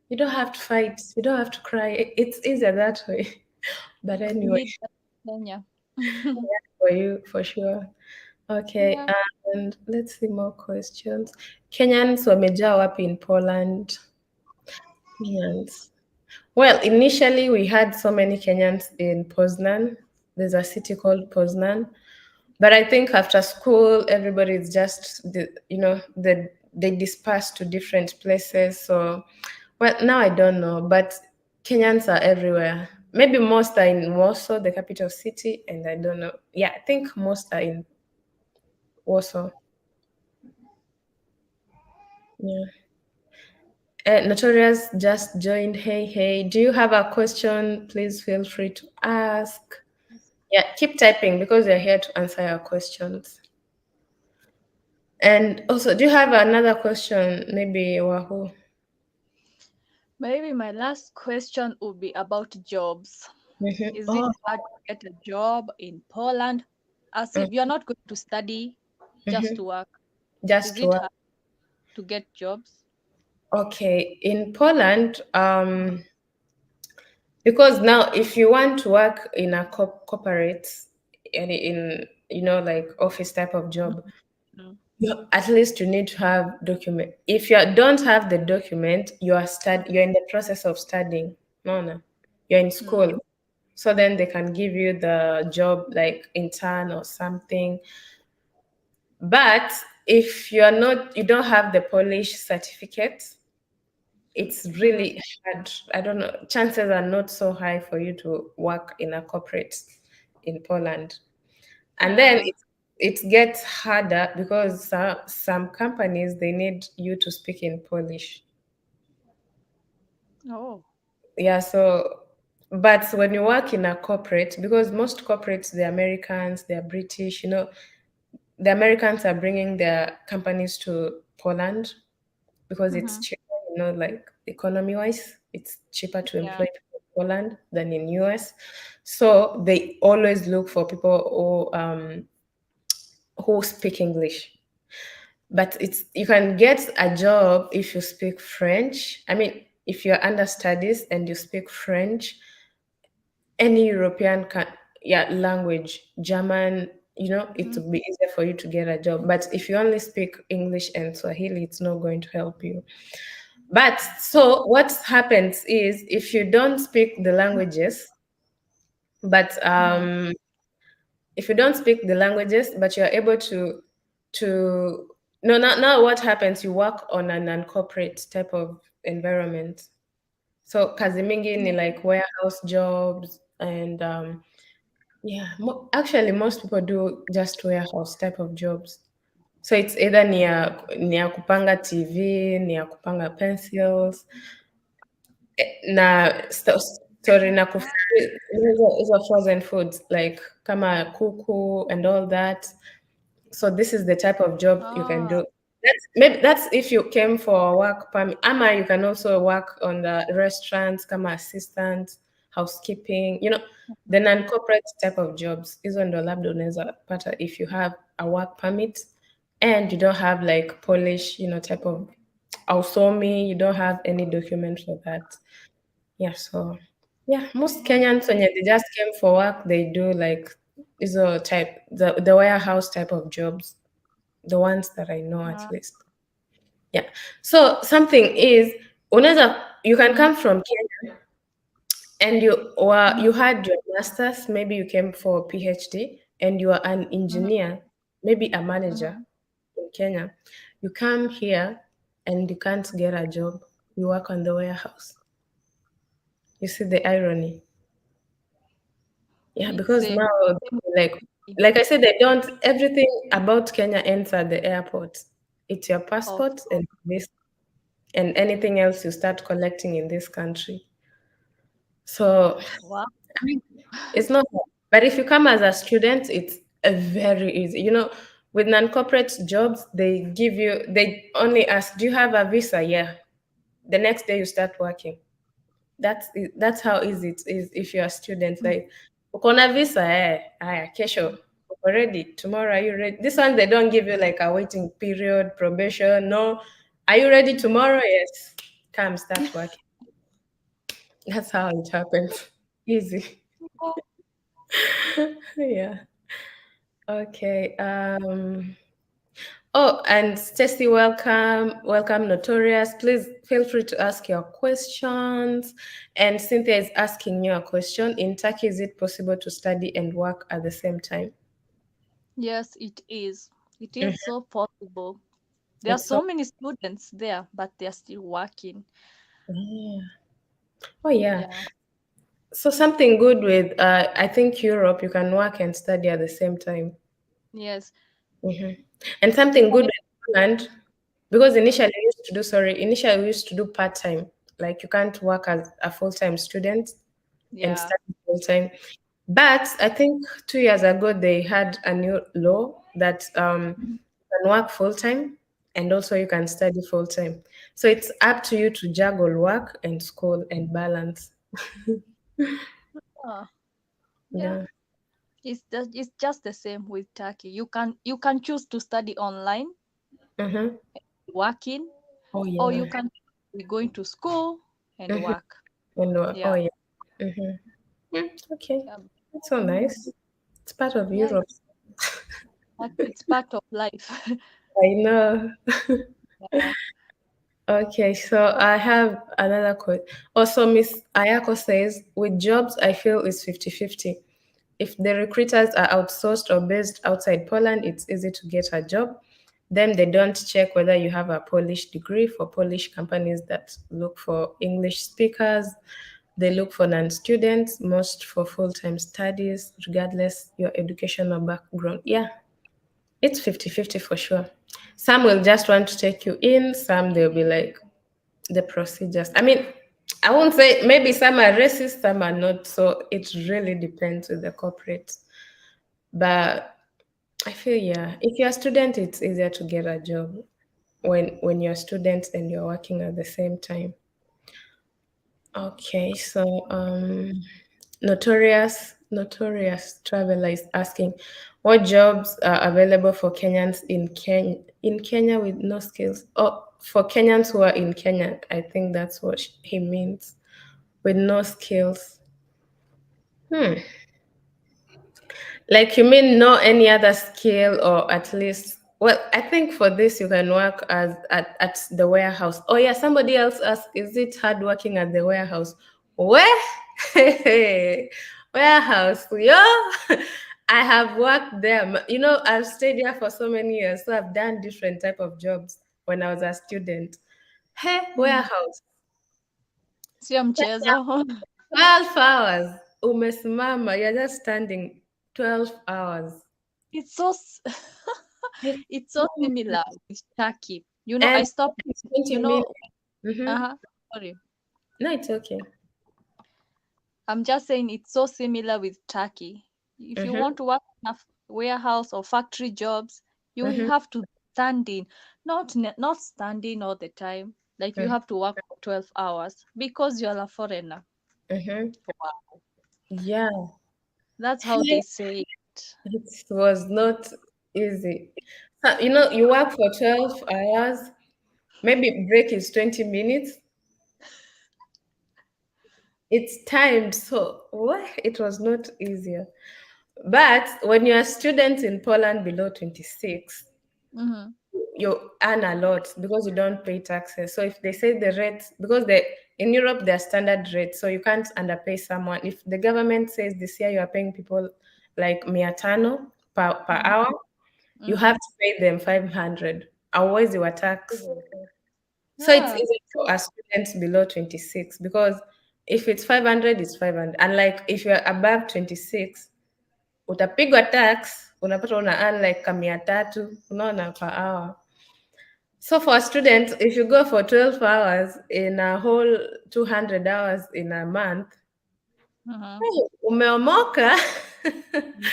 you don't have to fight, you don't have to cry. It's easier that way. But we anyway, need that in Kenya. for you for sure. Okay, Yeah. and let's see more questions. Kenyans wamejaa wapi in Poland? Kenyans. Well, initially we had so many Kenyans in Poznan. There's a city called Poznan. But I think after school, everybody is just, they dispersed to different places. So, well, now I don't know, but Kenyans are everywhere. Maybe most are in Warsaw, the capital city, and I don't know. Yeah, I think most are in Warsaw. Yeah. Notorious just joined. Hey, hey. Do you have a question? Please feel free to ask. Yeah, keep typing because we're here to answer your questions. And also, do you have another question? Maybe Wahoo? Maybe my last question would be about jobs. Is it Oh, hard to get a job in Poland? As if you're not going to study, just to work. just Is to it work. hard to get jobs? Okay, in Poland, because now if you want to work in a corporate, in like office type of job, Mm. at least you need to have document. If you don't have the document, you're in the process of studying. No, no, you're in Mm. school. So then they can give you the job like intern or something. But if you don't have the Polish certificate, it's Mm-hmm. really hard. I don't know. Chances are not so high for you to work in a corporate in Poland. And then Yeah. it gets harder because some companies they need you to speak in Polish. Oh. Yeah, so but when you work in a corporate, because most corporates, they're Americans, they're British, the Americans are bringing their companies to Poland because it's Mm-hmm. cheaper, like economy wise, it's cheaper to Yeah. employ people in Poland than in US. So they always look for people who speak English. But you can get a job if you speak French. I mean, if you're under studies and you speak French, any European language, German, it Mm-hmm. would be easier for you to get a job. But if you only speak English and Swahili, it's not going to help you. But so what happens is if you don't speak the languages, but Mm-hmm. if you don't speak the languages, but you're able to no, now what happens? You work on an uncorporate type of environment. So kazi mingi ni like warehouse jobs and yeah, actually most people do just warehouse type of jobs. So it's either ni ya kupanga TV, ni ya kupanga pencils, na story na hizo frozen foods like kama kuku and all that. So this is the type of job you can Ah. do. That's if you came for work permit. Ama, you can also work on the restaurants, come assistant, housekeeping, the non-corporate type of jobs. Hizo ndo labda unaweza pata if you have a work permit and you don't have like Polish, type of ausomi, you don't have any document for that. Yeah, so yeah, most Kenyans when they just came for work, they do like hizo type the warehouse type of jobs, the ones that I know at Uh, least. Yeah. So something is, unaweza, you can mm, come from Kenya and you had your masters, maybe you came for PhD and you are an mhm, engineer, maybe a manager mhm. in Kenya. You come here and you can't get a job. You work on the warehouse. You see the irony? Yeah, It's because now same like with like I said, they don't everything about Kenya ends at the airport. It's your of passport and this and anything else you start collecting in this country. So, wow. I mean, it's not hard. But if you come as a student, it's a very easy. With non-corporate jobs, they only ask, do you have a visa? Yeah. The next day you start working. That's how easy it is if you're a student. Mm, Like, uko na visa, aya, kesho, uko ready. Tomorrow, are you ready? This one, they don't give you like a waiting period, probation. No. Are you ready mm. tomorrow? Yes. Come, start working. That's how it happens. Easy. Oh, Yeah. Okay. Oh, and Stacy, welcome. Welcome, Notorious. Please feel free to ask your questions. And Cynthia is asking you a question. In Turkey, is it possible to study and work at the same time? yes, it is. It Mhm. is so possible. There are It's so, so many students there, but they are still working. yeah. Oh, yeah. Yeah. So something good with, I think Europe, you can work and study at the same time. Yes. Hmm. And something good Even with Poland, because mm, initially we used to do part-time. Like you can't work as a full-time student and yeah. study full-time. But I think 2 years ago they had a new law that Mhm. you can work full-time and also you can study full-time. So it's up to you to juggle work and school and balance. Ah, yeah. Yeah. It's just the same with Turkey. You can choose to study online, Mm-hmm. working, Oh or yeah. you can be going to school and Mm-hmm. work. And oh Yeah. yeah. Mm-hmm. Okay. Yeah. That's so Mm, nice. It's part of yeah, Europe. it's part of life. I know. Yeah. Okay, so I have another quote. Also, Miss Ayako says, with jobs, I feel it's 50-50. If the recruiters are outsourced or based outside Poland, it's easy to get a job. Then they don't check whether you have a Polish degree for Polish companies that look for English speakers. They look for non-students, most for full-time studies, regardless your educational background. Yeah, it's 50-50 for sure. Some will just want to take you in, some they'll be like, the procedures. I mean, I won't say maybe some are racist, some are not. So it really depends with the corporate. But I feel yeah, if you're a student, it's easier to get a job when you're a student and you're working at the same time. Okay, so notorious traveler is asking, what jobs are available for Kenyans in Kenya with no skills? Oh, for Kenyans who are in Kenya, I think that's what he means. With no skills. Hmm. Like you mean no any other skill or at least well, I think for this you can work at the warehouse. Oh yeah, somebody else asked, is it hard working at the warehouse? Where? Warehouse, yeah. I have worked there. I've stayed here for so many years, so I've done different type of jobs when I was a student. Hey, Mm. warehouse. Sio mchezo. 12 hours. Umesimama, you're just standing 12 hours. It's so It's it's so so similar much. with Turkey. And I stopped. it's 20 You minutes. know, Mm-hmm. uh-huh. Sorry. No, it's okay. I'm just saying it's so similar with Turkey. If you Mm-hmm. want to work in a warehouse or factory jobs, you will Mm-hmm. have to. standing, not standing all the time. Like you Mm, have to work for 12 hours because you're a foreigner. mm-hmm. Wow. Yeah. That's how they say it. It was not easy. You know, you work for 12 hours, maybe break is 20 minutes. It's timed, so what? It was not easier. But when you're a student in Poland below 26, Mm-hmm. you earn a lot because you don't pay taxes. So if they say the rate, because they in Europe they're standard rates, so you can't underpay someone. If the government says this year you are paying people like miatano per hour, you Mm-hmm. have to pay them 500. Otherwise you are taxed. So it's Yeah. easy for a student below 26 because if it's 500, it's 500. And like if you're above 26, utapigwa tax, unapata una earn like kamia tatu, unaona per hour. So for a student, if you go for 12 hours in a whole 200 hours in a month, Mm-hmm. hey, umeomoka.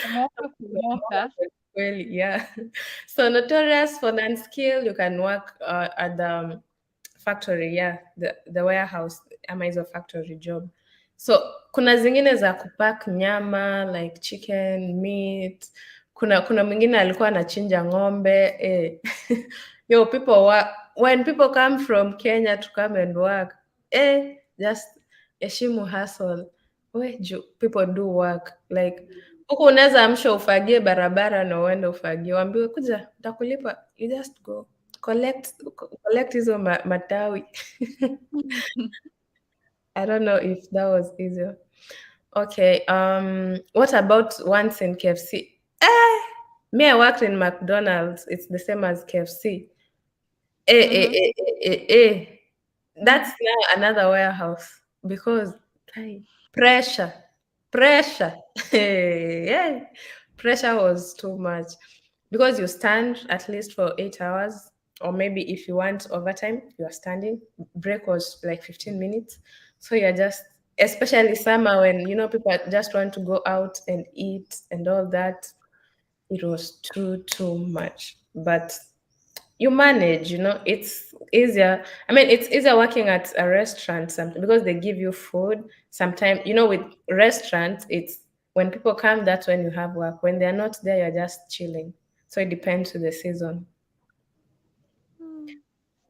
Kumoka, kumoka. Kweli, yeah. So notorious for non-skill, you can work at the factory, yeah, the warehouse ama hizo factory job. So kuna zingine za kupack nyama like chicken, meat. Kuna mwingine alikuwa anachinja ng'ombe. Eh. Yo, when people come from Kenya to come and work, just heshimu hustle. People do work like huku unaweza amsha ufagie barabara na uende ufagie, waambiwe kuja nitakulipa, you just go collect hizo matawi. I don't know if that was easier. Okay, what about once in KFC? Me, I worked in McDonald's. It's the same as KFC. Eh, eh, Mm-hmm. eh, eh, eh, eh. Mm-hmm. That's now another warehouse because hey, pressure, pressure, yeah, pressure was too much because you stand at least for 8 hours, or maybe if you want overtime, you are standing. Break was like 15 minutes, so you're just, especially summer when you know people just want to go out and eat and all that. It was too much, but you manage, it's easier. I mean, it's easier working at a restaurant sometimes because they give you food. Sometimes, with restaurants, it's when people come, that's when you have work. When they're not there, you're just chilling. So it depends to the season.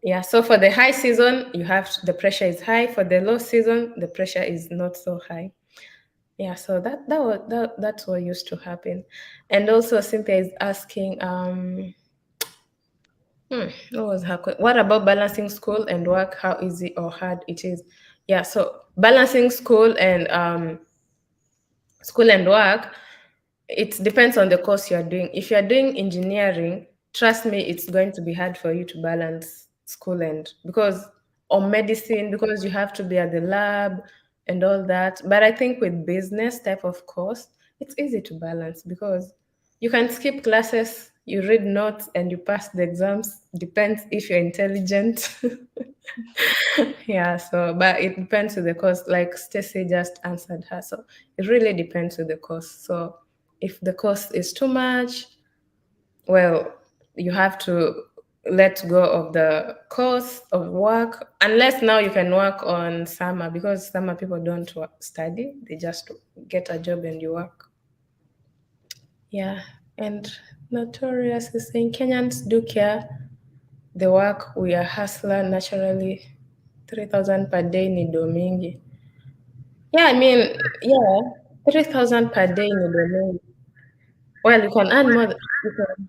Yeah, so for the high season, the pressure is high. For the low season, the pressure is not so high. Yeah, so that's what used to happen. And also Cynthia is asking, what was her what about balancing school and work? How easy or hard it is? Yeah, so balancing school and work, it depends on the course you're doing. If you're doing engineering, trust me, it's going to be hard for you to balance school and because or medicine because you have to be at the lab and all that. But I think with business type of course, it's easy to balance because you can skip classes, you read notes, and you pass the exams. Depends if you're intelligent. Yeah, so but it depends to the course. Like Stacy just answered her. So it really depends to the course. So if the cost is too much, well, you have to let go of the cost of work unless now you can work on summer because summer people don't study, they just get a job and you work. Yeah, and Notorious is saying Kenyans do care the work, we are hustler naturally. 3,000 per day ni domingi. Yeah, I mean, yeah, 3,000 per day ni domingi. Well, you can earn more. You can,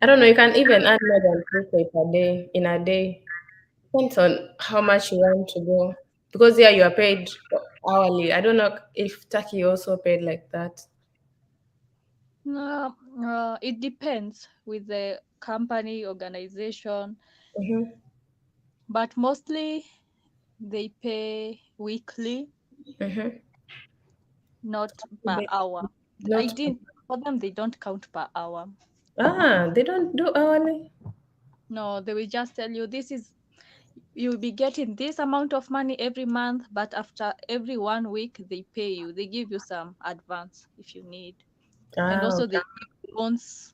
I don't know. You can even earn more than 3K per day in a day. Depends on how much you want to go. Because yeah, you are paid hourly. I don't know if Turkey also paid like that. It depends with the company organization, Mm-hmm, but mostly they pay weekly, mm-hmm. not per hour. I Not. didn't For them they don't count per hour. They don't do hourly. No, they will just tell you this is you'll be getting this amount of money every month, but after every 1 week they pay you. They give you some advance if you need. And also they Okay. give loans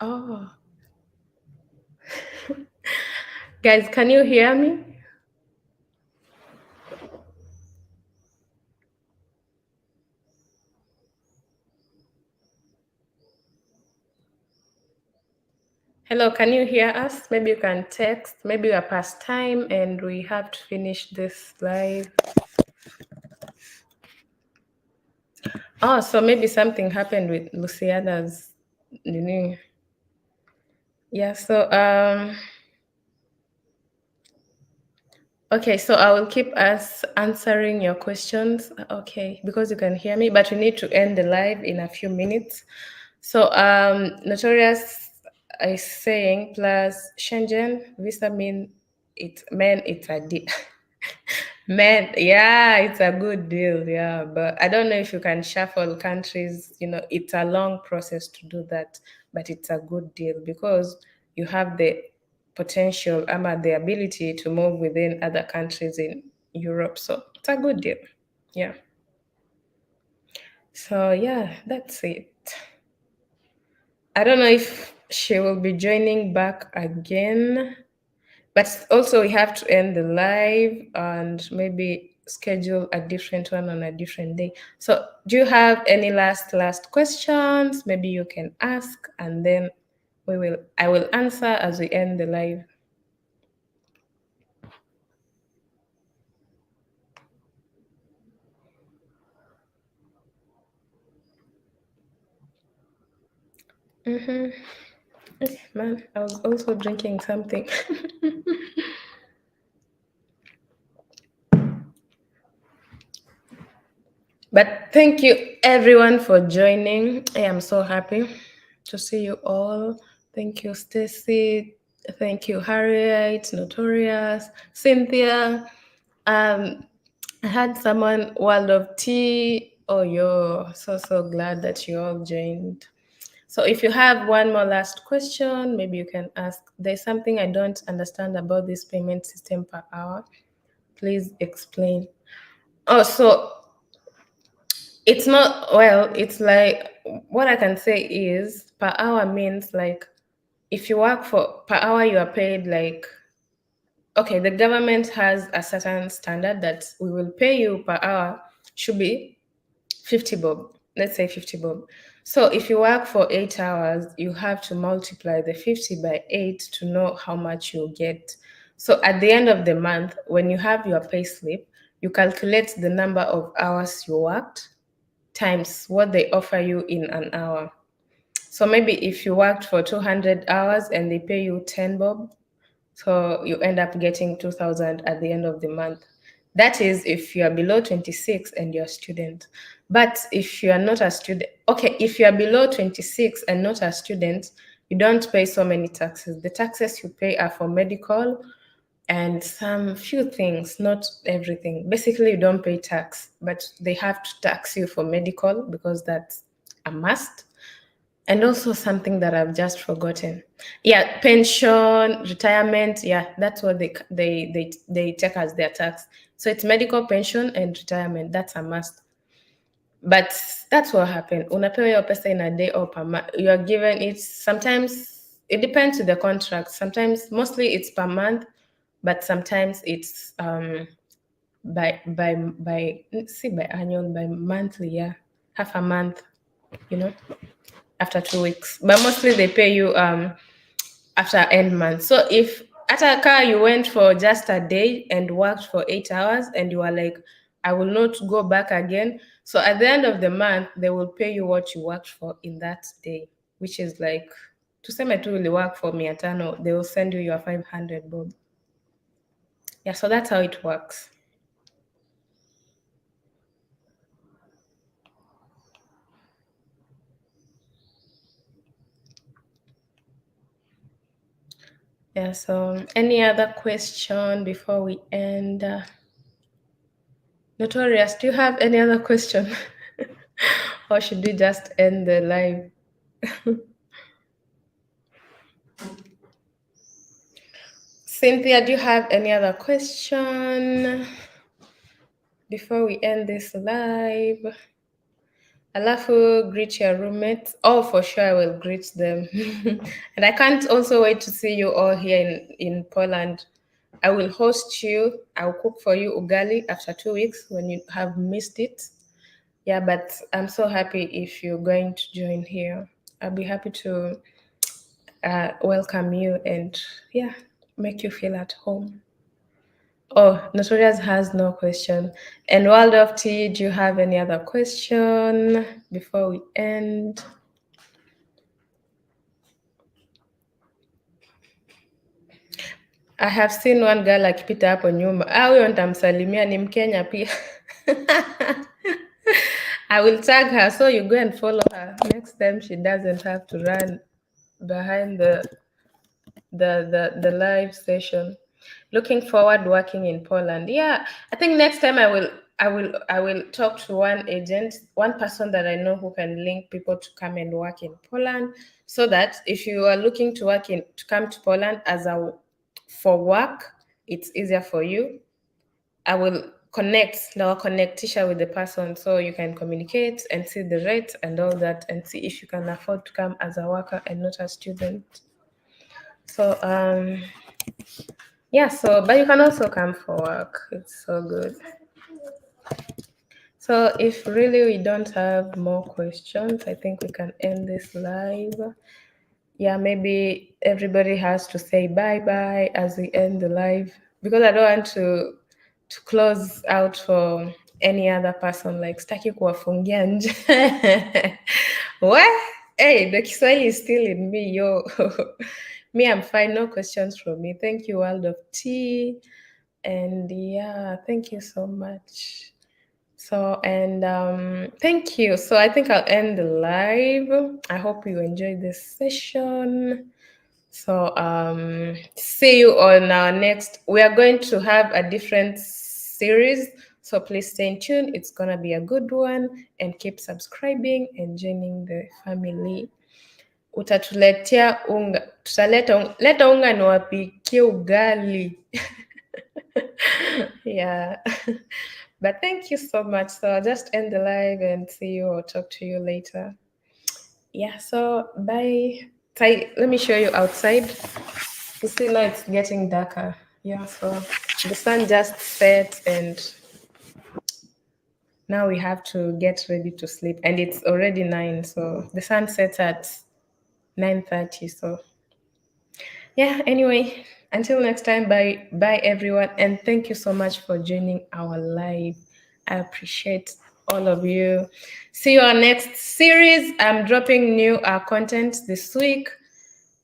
Oh, guys, can you hear me? Hello, can you hear us? Maybe you can text. Maybe we are past time and we have to finish this live. Oh, so maybe something happened with Luciana's, you know. Yeah, so okay, so I will keep us answering your questions. Okay, because you can hear me, but we need to end the live in a few minutes. So Notorious is saying plus Shenzhen visa mean it's a deal. Man, yeah, it's a good deal, yeah. But I don't know if you can shuffle countries, it's a long process to do that, but it's a good deal because you have the potential, the ability to move within other countries in Europe. So it's a good deal. Yeah. So yeah, that's it. I don't know if she will be joining back again. But also, we have to end the live and maybe schedule a different one on a different day. So, do you have any last questions? Maybe you can ask, and then I will answer as we end the live. Mm-hmm. Man, I was also drinking something. But thank you everyone for joining. I am so happy to see you all. Thank you, Stacy. Thank you, Harriet, Notorious, Cynthia. Um, I had someone, World of Tea. Oh, you're so glad that you all joined. So if you have one more last question, maybe you can ask. There's something I don't understand about this payment system per hour. Please explain. Oh, so it's not, well, it's like, what I can say is per hour means like if you work for per hour, you are paid like, okay, the government has a certain standard that we will pay you per hour should be 50 bob. Let's say 50 bob. So if you work for 8 hours, you have to multiply the 50 by 8 to know how much you'll get. So at the end of the month, when you have your pay slip, you calculate the number of hours you worked times what they offer you in an hour. So maybe if you worked for 200 hours and they pay you 10 bob, so you end up getting 2000 at the end of the month. That is if you are below 26 and you're a student. But if you are not a student, okay, if you are below 26 and not a student, you don't pay so many taxes. The taxes you pay are for medical and some few things, not everything. Basically, you don't pay tax, but they have to tax you for medical because that's a must. And also something that I've just forgotten. Yeah, pension, retirement. Yeah, that's what they take as their tax. So it's medical, pension, and retirement. That's a must. But that's what happened. Unapewa your pesa in a day or per month. You are given it. Sometimes it depends to the contract. Sometimes, mostly it's per month, but sometimes it's by annual, by monthly. Yeah, half a month. You know, after 2 weeks. But mostly they pay you after end month. So if at a car you went for just a day and worked for 8 hours and you are like, I will not go back again. So at the end of the month, they will pay you what you worked for in that day, which is like tuseme tu really work for miatano, they will send you your 500 bob. Yeah, so that's how it works. Yeah, so any other question before we end? Notorious, do you have any other question? Or should we just end the live? Cynthia, do you have any other question before we end this live? Alafu, greet your roommates. Oh, for sure, I will greet them. And I can't also wait to see you all here in Poland. I will host you. I'll cook for you ugali after 2 weeks when you have missed it. Yeah, but I'm so happy if you're going to join here. I'll be happy to welcome you and, yeah, make you feel at home. Oh, Notorious has no question. And World of Tea, do you have any other question before we end? I have seen one girl akipita hapo nyuma. Huyo nitamsalimia, ni Mkenya pia. I will tag her so you go and follow her. Next time she doesn't have to run behind the live session. Looking forward working in Poland. Yeah, I think next time I will talk to one agent, one person that I know who can link people to come and work in Poland, so that if you are looking to come to Poland for work, it's easier for you. I will connect Tisha with the person so you can communicate and see the rate and all that and see if you can afford to come as a worker and not a student. So yeah, so but you can also come for work. It's so good. So if really we don't have more questions, I think we can end this live. Yeah, maybe everybody has to say bye bye as we end the live because I don't want to close out for any other person, like staki kuwafungia nje. What? Hey, the Kiswahili is still in me, yo. Me, I'm fine. No questions from me. Thank you, World of Tea. And yeah, thank you so much. So, and thank you. So, I think I'll end the live. I hope you enjoyed this session. So, see you on our next. We are going to have a different series. So, please stay tuned. It's going to be a good one. And keep subscribing and joining the family. Utatuletea unga. Leta unga niwapikie ugali. Yeah. But thank you so much. So I'll just end the live and see you or talk to you later. Yeah, so bye. Let me show you outside. You see now it's getting darker. Yeah, so the sun just set and now we have to get ready to sleep. And it's already 9, so the sun sets at 9:30. So yeah, anyway, until next time, bye everyone, and thank you so much for joining our live. I appreciate all of you. See you on next series. I'm dropping new content this week,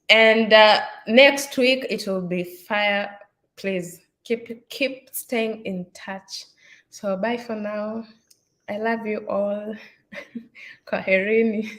and next week it will be fire. Please keep staying in touch. So bye for now. I love you all. Kwaherini.